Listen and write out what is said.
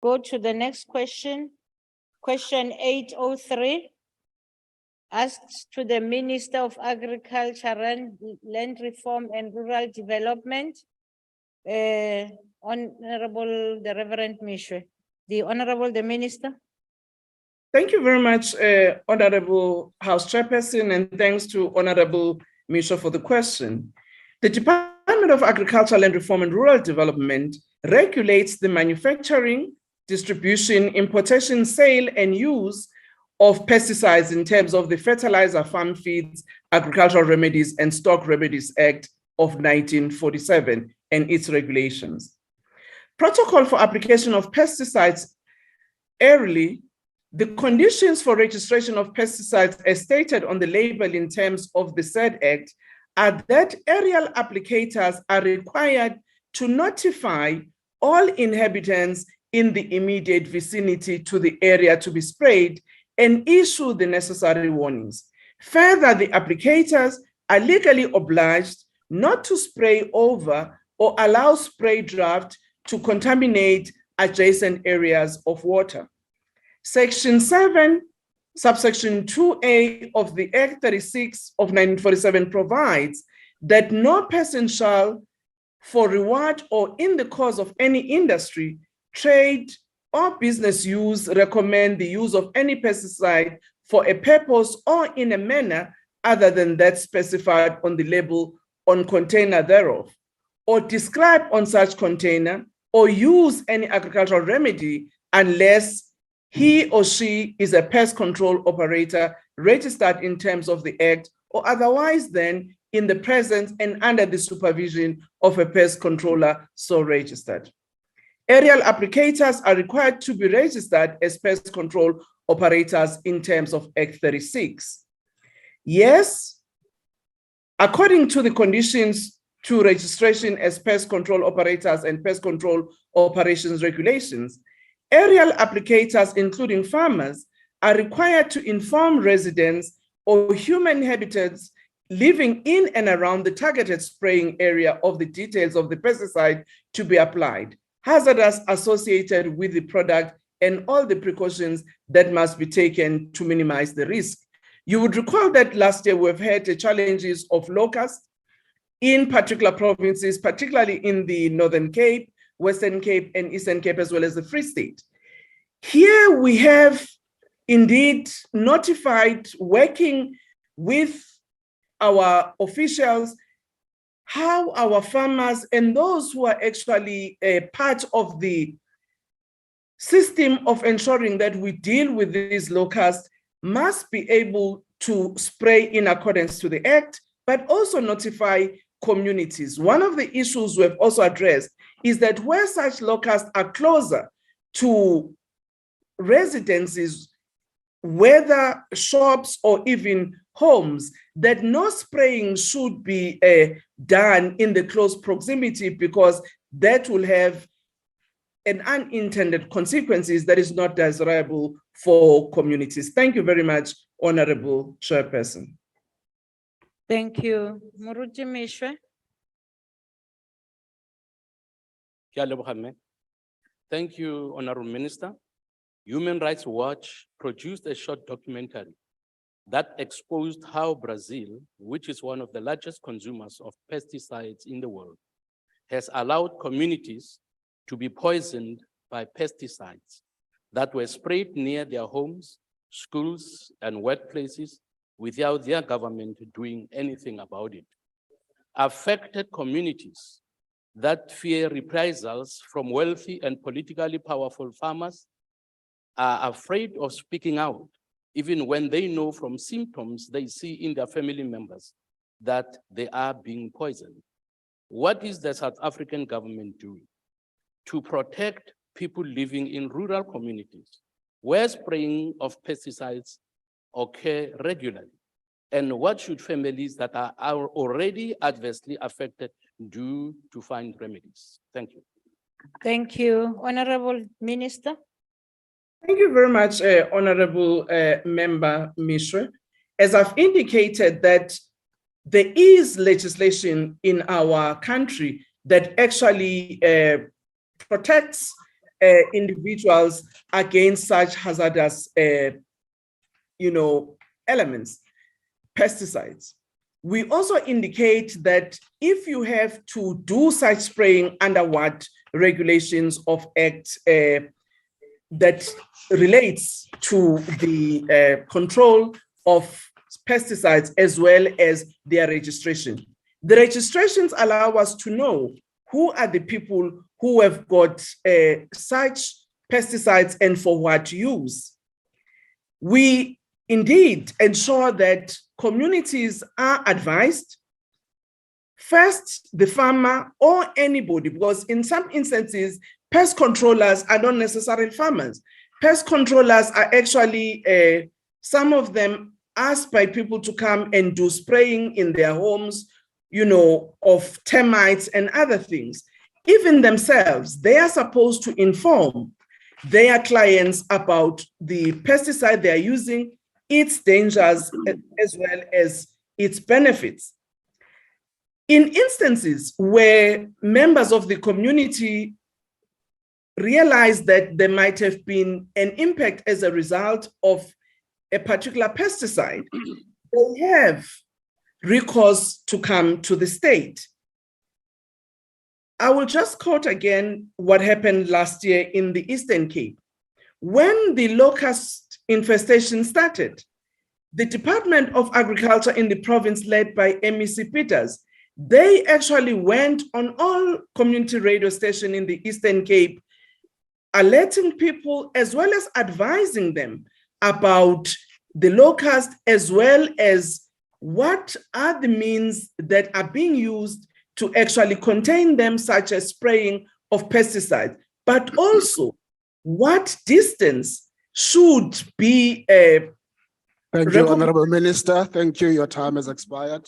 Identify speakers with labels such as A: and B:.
A: Go to the next question. Question 803. Asked to the Minister of Agriculture, Land Reform and Rural Development, Honorable the Reverend Meshoe. The Honorable the Minister.
B: Thank you very much, Honorable House Chairperson, and thanks to Honorable Meshoe for the question. The Department of Agriculture, Land Reform and Rural Development regulates the manufacturing, distribution, importation, sale, and use of pesticides in terms of the Fertilizer, Farm Feeds, Agricultural Remedies, and Stock Remedies Act of 1947 and its regulations. Protocol for application of pesticides early. The conditions for registration of pesticides as stated on the label in terms of the said act are that aerial applicators are required to notify all inhabitants in the immediate vicinity to the area to be sprayed and issue the necessary warnings. Further, the applicators are legally obliged not to spray over or allow spray draft to contaminate adjacent areas of water. Section 7, subsection 2A of the Act 36 of 1947 provides that no person shall, for reward or in the course of any industry, trade, or business use, recommend the use of any pesticide for a purpose or in a manner other than that specified on the label on container thereof, or describe on such container, or use any agricultural remedy unless he or she is a pest control operator registered in terms of the Act, or otherwise then in the presence and under the supervision of a pest controller so registered. Aerial applicators are required to be registered as pest control operators in terms of Act 36. Yes, according to the conditions to registration as pest control operators and pest control operations regulations, aerial applicators, including farmers, are required to inform residents or human inhabitants living in and around the targeted spraying area of the details of the pesticide to be applied, hazards associated with the product, and all the precautions that must be taken to minimize the risk. You would recall that last year we've had the challenges of locusts in particular provinces, particularly in the Northern Cape, Western Cape, and Eastern Cape, as well as the Free State. Here we have indeed notified, working with our officials, how our farmers and those who are actually a part of the system of ensuring that we deal with these locusts must be able to spray in accordance to the Act, but also notify communities. One of the issues we've also addressed is that where such locusts are closer to residences, whether shops or even homes, that no spraying should be done in the close proximity, because that will have an unintended consequences that is not desirable for communities. Thank you very much, Honorable Chairperson.
A: Thank you. Moruti Meshoe.
C: Thank you, Honorable Minister. Human Rights Watch produced a short documentary that exposed how Brazil, which is one of the largest consumers of pesticides in the world, has allowed communities to be poisoned by pesticides that were sprayed near their homes, schools, and workplaces without their government doing anything about it. Affected communities that fear reprisals from wealthy and politically powerful farmers are afraid of speaking out, even when they know from symptoms they see in their family members that they are being poisoned. What is the South African government doing to protect people living in rural communities where spraying of pesticides occur regularly? And what should families that are already adversely affected do to find remedies? Thank you.
A: Thank you. Honorable Minister.
B: Thank you very much, Honorable Member Meshoe. As I've indicated, that there is legislation in our country that actually protects individuals against such hazardous, elements, pesticides. We also indicate that if you have to do such spraying under what regulations of Act that relates to the control of pesticides as well as their registration. The registrations allow us to know who are the people who have got such pesticides and for what use. We indeed ensure that communities are advised. First, the farmer or anybody, because in some instances, pest controllers are not necessarily farmers. Pest controllers are actually, some of them asked by people to come and do spraying in their homes, of termites and other things. Even themselves, they are supposed to inform their clients about the pesticide they are using, its dangers, as well as its benefits. In instances where members of the community realize that there might have been an impact as a result of a particular pesticide, they have recourse to come to the state. I will just quote again what happened last year in the Eastern Cape. When the locust infestation started, the Department of Agriculture in the province, led by MEC Peters, they actually went on all community radio stations in the Eastern Cape, alerting people as well as advising them about the locust, as well as what are the means that are being used to actually contain them, such as spraying of pesticides, but also what distance should be
D: Thank you, Honorable Minister. Thank you. Your time has expired.